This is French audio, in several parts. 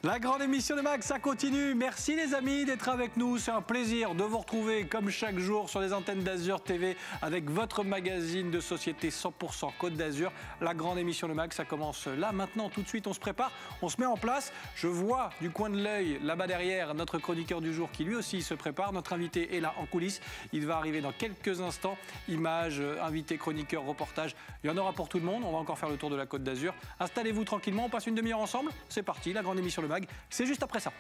La grande émission de Mag, ça continue. Merci les amis d'être avec nous. C'est un plaisir de vous retrouver comme chaque jour sur les antennes d'Azur TV avec votre magazine de société 100% Côte d'Azur. La grande émission de Mag, ça commence là, maintenant, tout de suite. On se prépare, on se met en place. Je vois du coin de l'œil, là-bas derrière, notre chroniqueur du jour qui lui aussi se prépare. Notre invité est là en coulisses. Il va arriver dans quelques instants. Images, invité, chroniqueur, reportage. Il y en aura pour tout le monde. On va encore faire le tour de la Côte d'Azur. Installez-vous tranquillement. On passe une demi-heure ensemble. C'est parti, la grande émission de Mag. C'est juste après ça.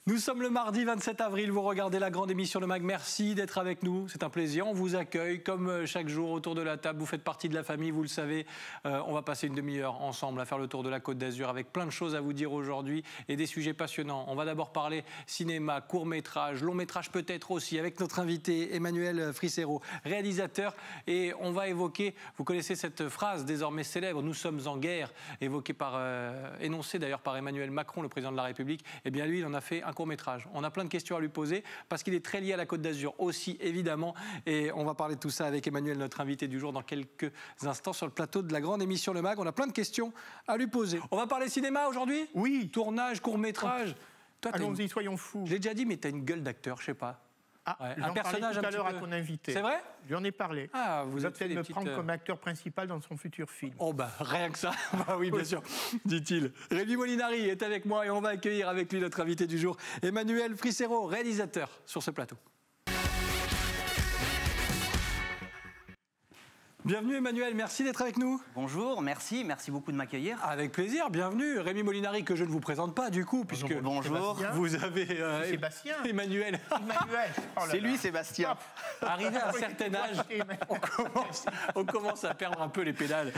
Nous sommes le mardi 27 avril, vous regardez la grande émission de Mag, merci d'être avec nous, c'est un plaisir, on vous accueille comme chaque jour autour de la table, vous faites partie de la famille, vous le savez, on va passer une demi-heure ensemble à faire le tour de la Côte d'Azur avec plein de choses à vous dire aujourd'hui et des sujets passionnants. On va d'abord parler cinéma, court-métrage, long-métrage peut-être aussi avec notre invité Emmanuel Fricero, réalisateur, et on va évoquer, vous connaissez cette phrase désormais célèbre, nous sommes en guerre, énoncée d'ailleurs par Emmanuel Macron, le président de la République, et bien lui il en a fait un court-métrage. On a plein de questions à lui poser parce qu'il est très lié à la Côte d'Azur aussi évidemment et on va parler de tout ça avec Emmanuel, notre invité du jour dans quelques instants sur le plateau de la grande émission Le Mag. On a plein de questions à lui poser. On va parler cinéma aujourd'hui ? Oui. Tournage, court-métrage. Allons-y, soyons fous. Je l'ai déjà dit mais tu as une gueule d'acteur, je sais pas. Ah, ouais. J'en parlais tout à l'heure à ton invité. C'est vrai ? J'en ai parlé. Ah, vous va êtes peut-être me prendre comme acteur principal dans son futur film. Oh bah rien que ça, bah oui bien sûr, dit-il. Rémi Molinari est avec moi et on va accueillir avec lui notre invité du jour, Emmanuel Fricero, réalisateur sur ce plateau. Bienvenue Emmanuel, merci d'être avec nous. Bonjour, merci beaucoup de m'accueillir. Avec plaisir, bienvenue. Rémi Molinari, que je ne vous présente pas du coup, puisque bonjour. Vous avez Sébastien. Emmanuel. Oh c'est lui Sébastien. Arrivé à un certain âge, on commence à perdre un peu les pédales.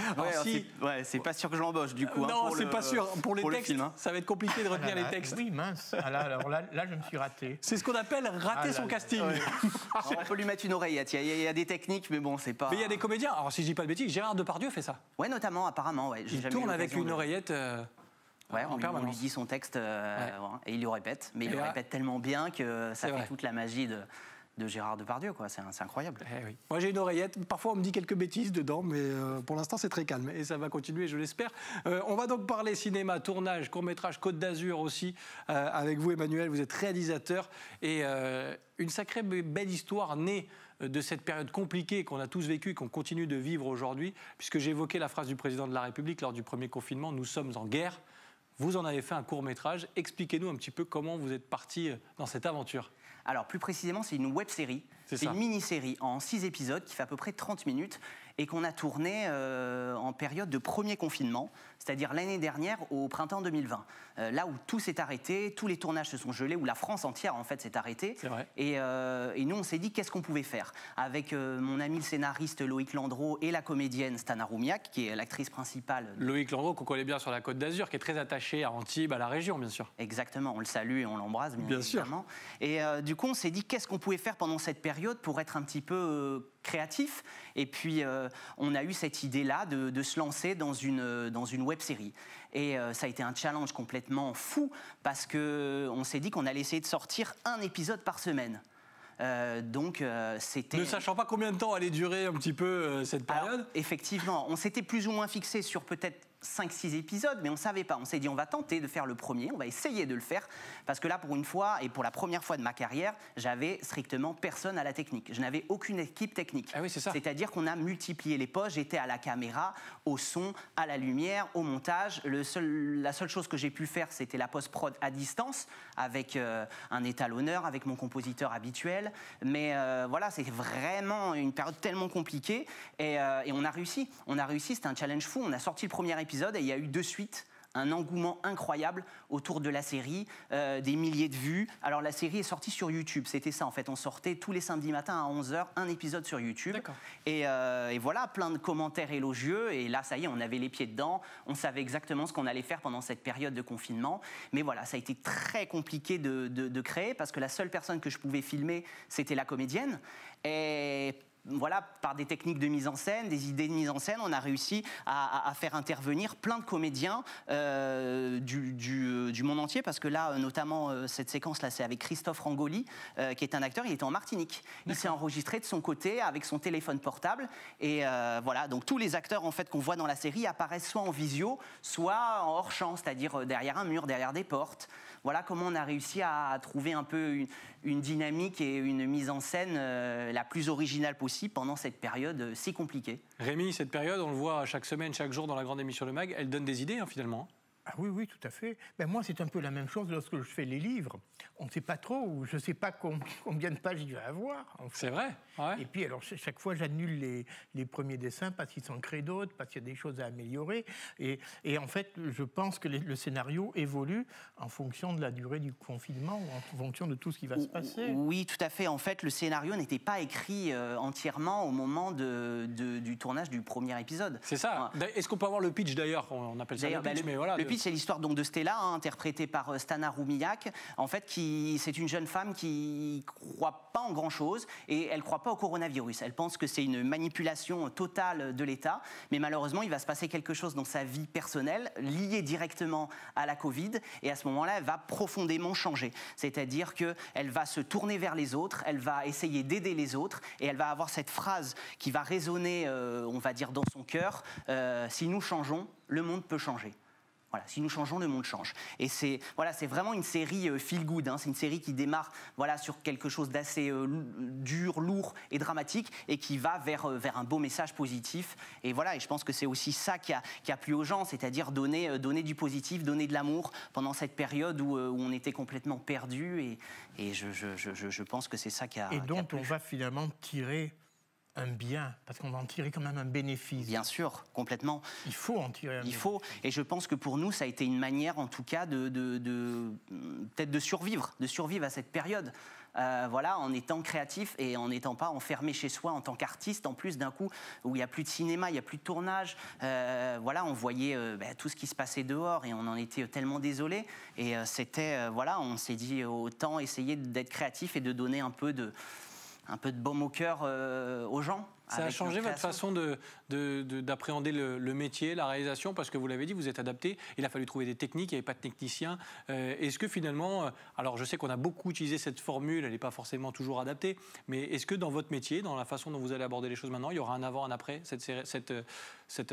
C'est pas sûr que je l'embauche du coup. Non, c'est pas sûr. Pour les textes, film, ça va être compliqué de retenir les textes. Oui, mince. Alors là, je me suis raté. C'est ce qu'on appelle rater son casting. Ouais. On peut lui mettre une oreillette. Il y a des techniques, mais bon, c'est pas... Mais il y a des comédiens. Alors, si je dis pas de bêtises, Gérard Depardieu fait ça. Ouais, notamment, apparemment. Ouais. Il tourne avec une oreillette on lui dit son texte et il le répète. Mais il le répète tellement bien que ça fait toute la magie de Gérard Depardieu, quoi. C'est incroyable. Oui. Moi, j'ai une oreillette. Parfois, on me dit quelques bêtises dedans, mais pour l'instant, c'est très calme. Et ça va continuer, je l'espère. On va donc parler cinéma, tournage, court-métrage, Côte d'Azur aussi. Avec vous, Emmanuel, vous êtes réalisateur. Et une sacrée belle histoire née de cette période compliquée qu'on a tous vécue et qu'on continue de vivre aujourd'hui. Puisque j'ai évoqué la phrase du président de la République lors du premier confinement, « Nous sommes en guerre ». Vous en avez fait un court-métrage. Expliquez-nous un petit peu comment vous êtes parti dans cette aventure. Alors, plus précisément, c'est une web-série. C'est une mini-série en 6 épisodes qui fait à peu près 30 minutes et qu'on a tourné en période de premier confinement, c'est-à-dire l'année dernière au printemps 2020. Là où tout s'est arrêté, tous les tournages se sont gelés, où la France entière en fait s'est arrêtée. C'est vrai. Et nous, on s'est dit qu'est-ce qu'on pouvait faire avec mon ami le scénariste Loïc Landreau et la comédienne Stana Roumiak, qui est l'actrice principale. Loïc Landreau, qu'on connaît bien sur la Côte d'Azur, qui est très attaché à Antibes, à la région, bien sûr. Exactement, on le salue et on l'embrasse, bien évidemment. Sûr. Et du coup, on s'est dit qu'est-ce qu'on pouvait faire pendant cette période pour être un petit peu créatif. Et puis, on a eu cette idée-là de se lancer dans une web-série. Et ça a été un challenge complètement fou parce qu'on s'est dit qu'on allait essayer de sortir un épisode par semaine. C'était... Ne sachant pas combien de temps allait durer un petit peu cette période. Alors, effectivement, on s'était plus ou moins fixé sur peut-être 5-6 épisodes, mais on ne savait pas. On s'est dit, on va tenter de faire le premier, on va essayer de le faire, parce que là, pour une fois, et pour la première fois de ma carrière, j'avais strictement personne à la technique. Je n'avais aucune équipe technique. Ah oui, c'est ça. C'est-à-dire qu'on a multiplié les postes, j'étais à la caméra, au son, à la lumière, au montage. La seule chose que j'ai pu faire, c'était la post-prod à distance, avec un étalonneur, avec mon compositeur habituel. Mais voilà, c'est vraiment une période tellement compliquée, et on a réussi. C'était un challenge fou. On a sorti le premier épisode, et il y a eu 2 suites un engouement incroyable autour de la série, des milliers de vues. Alors la série est sortie sur YouTube, c'était ça en fait. On sortait tous les samedis matins à 11h un épisode sur YouTube. Et voilà, plein de commentaires élogieux. Et là, ça y est, on avait les pieds dedans. On savait exactement ce qu'on allait faire pendant cette période de confinement. Mais voilà, ça a été très compliqué de créer parce que la seule personne que je pouvais filmer, c'était la comédienne. Et voilà, par des techniques de mise en scène, des idées de mise en scène, on a réussi à faire intervenir plein de comédiens du monde entier, parce que là, notamment, cette séquence-là, c'est avec Christophe Rangoli, qui est un acteur, il était en Martinique. Il s'est enregistré de son côté avec son téléphone portable, et voilà, donc tous les acteurs en fait, qu'on voit dans la série apparaissent soit en visio, soit en hors-champ, c'est-à-dire derrière un mur, derrière des portes. Voilà comment on a réussi à trouver un peu une dynamique et une mise en scène la plus originale possible pendant cette période si compliquée. Rémi, cette période, on le voit chaque semaine, chaque jour dans la grande émission Le Mag, elle donne des idées finalement. Ah oui, oui, tout à fait. Ben moi, c'est un peu la même chose lorsque je fais les livres. On ne sait pas trop, ou je ne sais pas combien de pages il va avoir. En fait. C'est vrai, ouais. Et puis, alors, chaque fois, j'annule les premiers dessins parce qu'ils s'en créent d'autres, parce qu'il y a des choses à améliorer. Et en fait, je pense que le scénario évolue en fonction de la durée du confinement, ou en fonction de tout ce qui va se passer. Oui, tout à fait. En fait, le scénario n'était pas écrit entièrement au moment du tournage du premier épisode. C'est ça. Est-ce qu'on peut avoir le pitch d'ailleurs? On appelle ça le pitch, mais voilà. Le pitch, c'est l'histoire donc de Stella, interprétée par Stana Roumillac, en fait, c'est une jeune femme qui croit pas en grand-chose et elle croit pas au coronavirus. Elle pense que c'est une manipulation totale de l'État, mais malheureusement, il va se passer quelque chose dans sa vie personnelle lié directement à la Covid, et à ce moment-là, elle va profondément changer. C'est-à-dire qu'elle va se tourner vers les autres, elle va essayer d'aider les autres, et elle va avoir cette phrase qui va résonner, on va dire, dans son cœur, si nous changeons, le monde peut changer. Voilà, si nous changeons, le monde change. Et c'est vraiment une série feel good. C'est une série qui démarre sur quelque chose d'assez dur, lourd et dramatique, et qui va vers un beau message positif. Et voilà, et je pense que c'est aussi ça qui a plu aux gens, c'est-à-dire donner du positif, donner de l'amour pendant cette période où on était complètement perdus. Et je pense que c'est ça qui a plu. Et dont on va finalement tirer un bien, parce qu'on va en tirer quand même un bénéfice. Bien sûr, complètement. Il faut en tirer un bénéfice. Il faut, et je pense que pour nous, ça a été une manière, en tout cas, peut-être de survivre à cette période. En étant créatif et en n'étant pas enfermé chez soi en tant qu'artiste, en plus d'un coup où il n'y a plus de cinéma, il n'y a plus de tournage. On voyait tout ce qui se passait dehors et on en était tellement désolés. Et on s'est dit autant essayer d'être créatif et de donner un peu de baume au cœur aux gens. Ça a changé votre façon d'appréhender le métier, la réalisation, parce que vous l'avez dit, vous êtes adapté, il a fallu trouver des techniques, il n'y avait pas de technicien. Est-ce que finalement, alors je sais qu'on a beaucoup utilisé cette formule, elle n'est pas forcément toujours adaptée, mais est-ce que dans votre métier, dans la façon dont vous allez aborder les choses maintenant, il y aura un avant, un après cette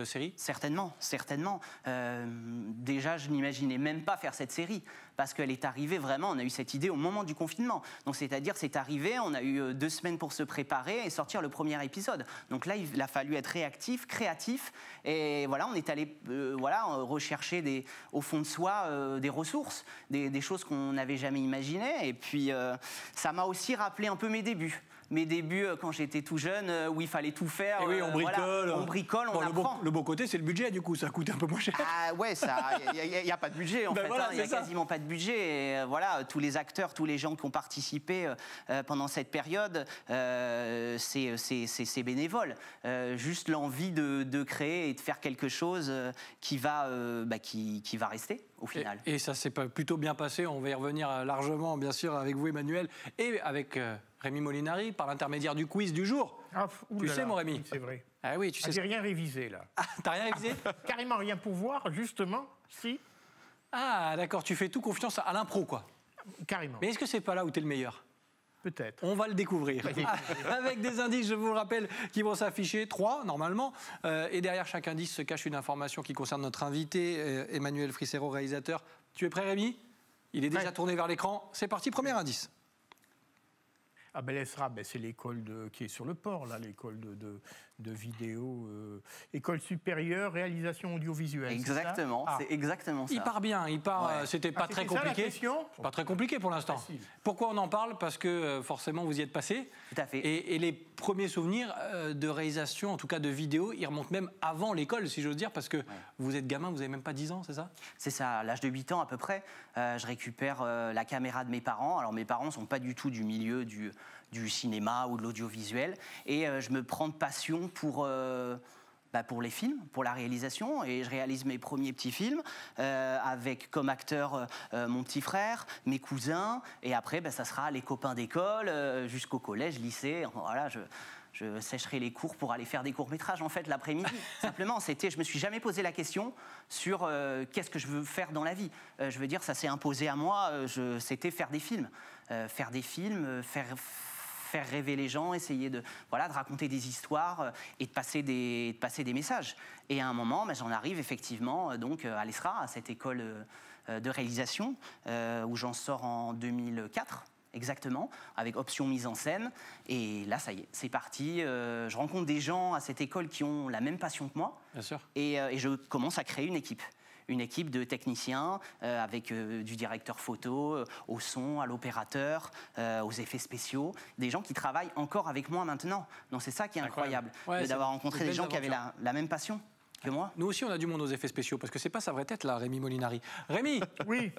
série? Certainement. Déjà, je n'imaginais même pas faire cette série, parce qu'elle est arrivée vraiment, on a eu cette idée au moment du confinement. Donc c'est-à-dire, c'est arrivé, on a eu 2 semaines pour se préparer et sortir le premier épisode. Donc là, il a fallu être réactif, créatif, et voilà, on est allé rechercher au fond de soi des ressources, des choses qu'on n'avait jamais imaginées. Et puis, ça m'a aussi rappelé un peu mes débuts. Quand j'étais tout jeune, où il fallait tout faire. Et oui, on bricole. On bricole, on apprend. Le bon côté, c'est le budget, du coup, ça coûte un peu moins cher. Ah ouais, il n'y a pas de budget, en fait. Il n'y a quasiment pas de budget. Et tous les acteurs, tous les gens qui ont participé pendant cette période, c'est bénévole. Juste l'envie de créer et de faire quelque chose qui va rester. Au final. Et ça s'est plutôt bien passé, on va y revenir largement, bien sûr, avec vous, Emmanuel, et avec Rémi Molinari, par l'intermédiaire du quiz du jour. Tu sais, mon Rémi? C'est vrai. Ah oui, tu sais. J'ai rien révisé, là. Ah, t'as rien révisé? Carrément rien pour voir, justement, si. Ah, d'accord, tu fais tout confiance à l'impro, quoi. Carrément. Mais est-ce que c'est pas là où t'es le meilleur? Peut-être. On va le découvrir. Avec des indices, je vous le rappelle, qui vont s'afficher, 3 normalement. Et derrière chaque indice se cache une information qui concerne notre invité, Emmanuel Fricero, réalisateur. Tu es prêt, Rémi? Il est déjà tourné vers l'écran. C'est parti, premier indice. Ah ben l'ESRA, c'est l'école qui est sur le port, là, l'école vidéo, école supérieure, réalisation audiovisuelle. Exactement, c'est exactement ça. Il part bien, c'était pas très compliqué. Pas très compliqué pour l'instant. Pourquoi on en parle? Parce que forcément vous y êtes passé. Tout à fait. Et les premiers souvenirs de réalisation, en tout cas de vidéo, ils remontent même avant l'école, si j'ose dire, parce que vous êtes gamin, vous n'avez même pas 10 ans, c'est ça? C'est ça, à l'âge de 8 ans à peu près, je récupère la caméra de mes parents. Alors mes parents ne sont pas du tout du milieu du cinéma ou de l'audiovisuel. Et je me prends de passion pour les films, pour la réalisation. Et je réalise mes premiers petits films avec comme acteur mon petit frère, mes cousins. Et après, ça sera les copains d'école jusqu'au collège, lycée. Voilà, je sécherai les cours pour aller faire des courts-métrages en fait l'après-midi. Simplement, je me suis jamais posé la question sur qu'est-ce que je veux faire dans la vie. Je veux dire, ça s'est imposé à moi, c'était faire des films. Faire rêver les gens, essayer de raconter des histoires et de passer des messages. Et à un moment, j'en arrive effectivement donc, à l'ESRA, à cette école de réalisation, où j'en sors en 2004. Exactement, avec option mise en scène. Et là, ça y est, c'est parti. Je rencontre des gens à cette école qui ont la même passion que moi. Bien sûr. Et je commence à créer une équipe de techniciens avec du directeur photo, au son, à l'opérateur, aux effets spéciaux. Des gens qui travaillent encore avec moi maintenant. Donc c'est ça qui est incroyable, d'avoir rencontré des gens qui avaient la même passion que moi. Nous aussi, on a du monde aux effets spéciaux, parce que c'est pas sa vraie tête, là, Rémi Molinari. Rémi. Oui.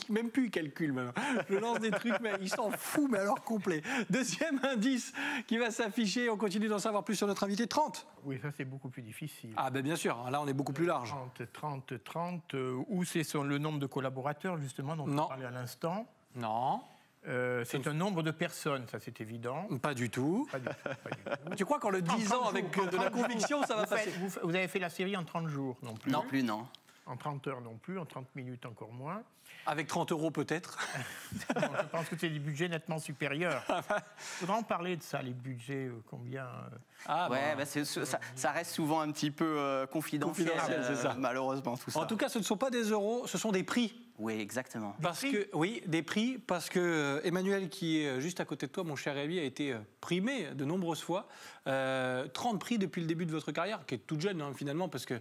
Même plus il calcule, maintenant. Je lance des trucs, mais il s'en fout, mais alors complet. Deuxième indice qui va s'afficher. On continue d'en savoir plus sur notre invité. 30. Oui, ça, c'est beaucoup plus difficile. Ah, bien sûr. Là, on est beaucoup plus large. 30. Où c'est le nombre de collaborateurs, justement, dont on parlait à l'instant? Non. C'est un nombre de personnes, ça c'est évident. Pas du tout. Pas du tout. Tu crois qu'en le disant avec de la conviction, ça va passer? Vous avez fait la série en 30 jours, non plus? Non plus, non. En 30 heures non plus, en 30 minutes encore moins. Avec 30 € peut-être. Non, je pense que c'est des budgets nettement supérieurs. Il faudra en parler de ça, les budgets, combien... ça reste souvent un petit peu confidentiel, c'est ça. Malheureusement, tout ça. En tout cas, ce ne sont pas des euros, ce sont des prix. Oui, exactement. Des prix, parce que Emmanuel, qui est juste à côté de toi, mon cher Rémi, a été primé de nombreuses fois. 30 prix depuis le début de votre carrière, qui est toute jeune finalement, parce que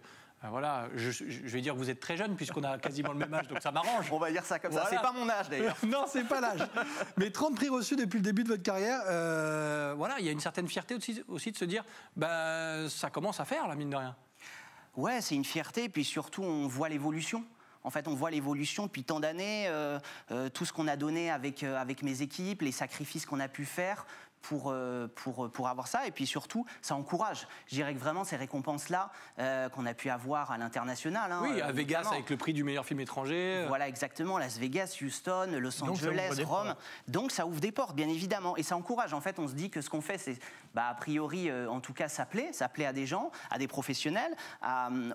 voilà, je vais dire que vous êtes très jeune puisqu'on a quasiment le même âge, donc ça m'arrange. On va dire ça comme ça. C'est pas mon âge d'ailleurs. Non, c'est pas l'âge. Mais 30 prix reçus depuis le début de votre carrière, il y a une certaine fierté aussi de se dire, ça commence à faire, là, mine de rien. Ouais, c'est une fierté, puis surtout on voit l'évolution. En fait, on voit l'évolution depuis tant d'années, tout ce qu'on a donné avec mes équipes, les sacrifices qu'on a pu faire pour avoir ça, et puis surtout, ça encourage. Je dirais que vraiment, ces récompenses-là qu'on a pu avoir à l'international. Oui, à Vegas, avec le prix du meilleur film étranger. Voilà, exactement, Las Vegas, Houston, Los Angeles, Rome. Donc, ça ouvre des portes, bien évidemment, et ça encourage. En fait, on se dit que ce qu'on fait, c'est, a priori, en tout cas, ça plaît à des gens, à des professionnels,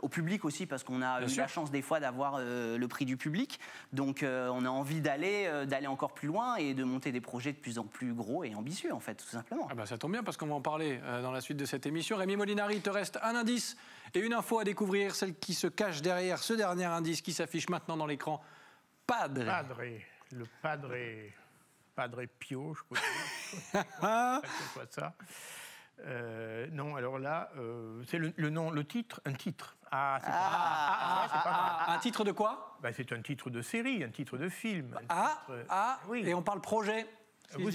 au public aussi, parce qu'on a eu la chance des fois d'avoir le prix du public. Donc, on a envie d'aller encore plus loin et de monter des projets de plus en plus gros et ambitieux, en fait. Tout simplement. Ça tombe bien parce qu'on va en parler dans la suite de cette émission. Rémi Molinari, il te reste un indice et une info à découvrir, celle qui se cache derrière ce dernier indice qui s'affiche maintenant dans l'écran. Padre. Le Padre Pio, je crois. C'est quoi ça? Non, alors là, c'est le nom, le titre, un titre. Un titre de quoi? C'est un titre de série, un titre de film. Oui. Et on parle projet. Mais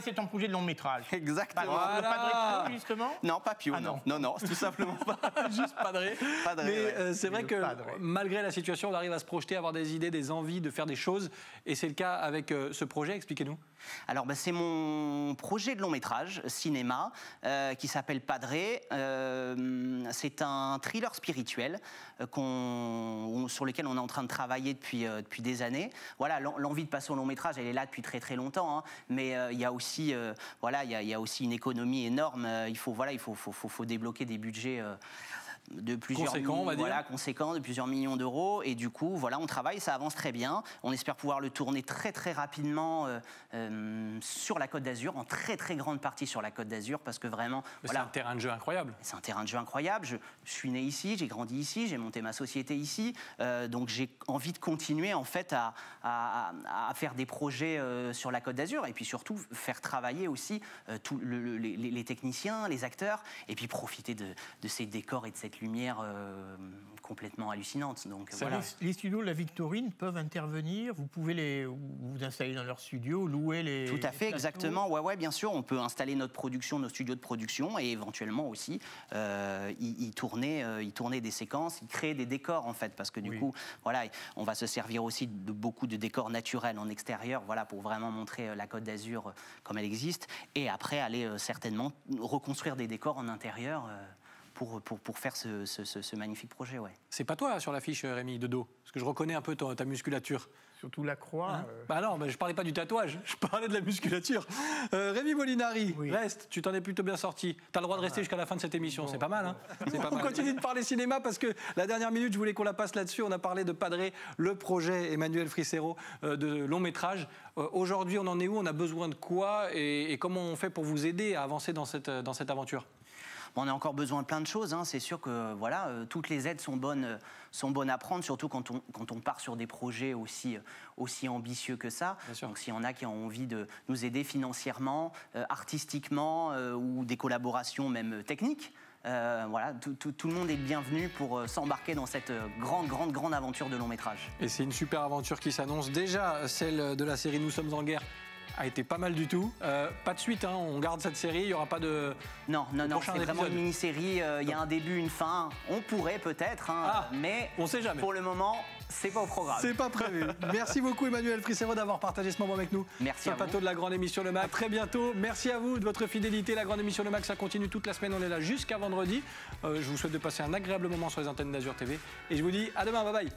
c'est un projet de long métrage. Exactement. Le Padre Pio, justement? Non, pas Pio, non, tout simplement pas. Juste Padre. Mais c'est vrai que malgré la situation, on arrive à se projeter, à avoir des idées, des envies de faire des choses. Et c'est le cas avec ce projet. Expliquez-nous. Alors, c'est mon projet de long métrage cinéma qui s'appelle Padre. C'est un thriller spirituel sur lequel on est en train de travailler depuis des années. Voilà, l'envie de passer au long métrage, elle est là depuis très très longtemps. Hein, mais il y a aussi, il y a aussi une économie énorme. Il faut débloquer des budgets de plusieurs conséquent, on va dire. Voilà, conséquent, de plusieurs millions d'euros. Et du coup, voilà, on travaille, ça avance très bien. On espère pouvoir le tourner très très rapidement sur la Côte d'Azur, en très très grande partie sur la Côte d'Azur, parce que vraiment, c'est un terrain de jeu incroyable. C'est un terrain de jeu incroyable. Je suis né ici, j'ai grandi ici, j'ai monté ma société ici, donc j'ai envie de continuer en fait à faire des projets sur la Côte d'Azur, et puis surtout faire travailler aussi tous les techniciens, les acteurs, et puis profiter de ces décors et de cette lumière complètement hallucinante. Donc, voilà. Les studios de la Victorine peuvent intervenir, vous pouvez vous installer dans leur studio, louer les... Tout à fait, exactement, ouais, bien sûr, on peut installer nos studios de production, et éventuellement aussi y tourner des séquences, y créer des décors en fait, parce que du coup, voilà, on va se servir aussi de beaucoup de décors naturels en extérieur, voilà, pour vraiment montrer la Côte d'Azur comme elle existe, et après aller certainement reconstruire des décors en intérieur pour faire ce magnifique projet. Ouais. C'est pas toi là, sur l'affiche, Rémi, de dos, parce que je reconnais un peu ta musculature. Surtout la croix. Bah non, je parlais pas du tatouage, je parlais de la musculature. Rémi Molinari, reste, tu t'en es plutôt bien sorti. Tu as le droit de rester jusqu'à la fin de cette émission, c'est pas mal. Hein, on continue de parler cinéma parce que la dernière minute, je voulais qu'on la passe là-dessus. On a parlé de Padré, le projet Emmanuel Fricero de long métrage. Aujourd'hui, on en est où? On a besoin de quoi et comment on fait pour vous aider à avancer dans cette aventure? On a encore besoin de plein de choses. Hein. C'est sûr que voilà, toutes les aides sont bonnes à prendre, surtout quand on part sur des projets aussi ambitieux que ça. Donc s'il y en a qui ont envie de nous aider financièrement, artistiquement ou des collaborations même techniques, voilà, tout le monde est bienvenu pour s'embarquer dans cette grande aventure de long métrage. Et c'est une super aventure qui s'annonce. Déjà, celle de la série Nous sommes en guerre a été pas mal du tout. Pas de suite, hein, on garde cette série, il n'y aura pas de... Non, c'est vraiment une mini-série, il y a un début, une fin, on pourrait peut-être, hein, mais on sait jamais. Pour le moment, c'est pas au programme. C'est pas prévu. Merci beaucoup Emmanuel Fricero d'avoir partagé ce moment avec nous. Merci sur le plateau de la Grande Émission Le Mag. À très bientôt, merci à vous de votre fidélité. La Grande Émission Le Mag, ça continue toute la semaine, on est là jusqu'à vendredi. Je vous souhaite de passer un agréable moment sur les antennes d'Azur TV et je vous dis à demain, bye bye.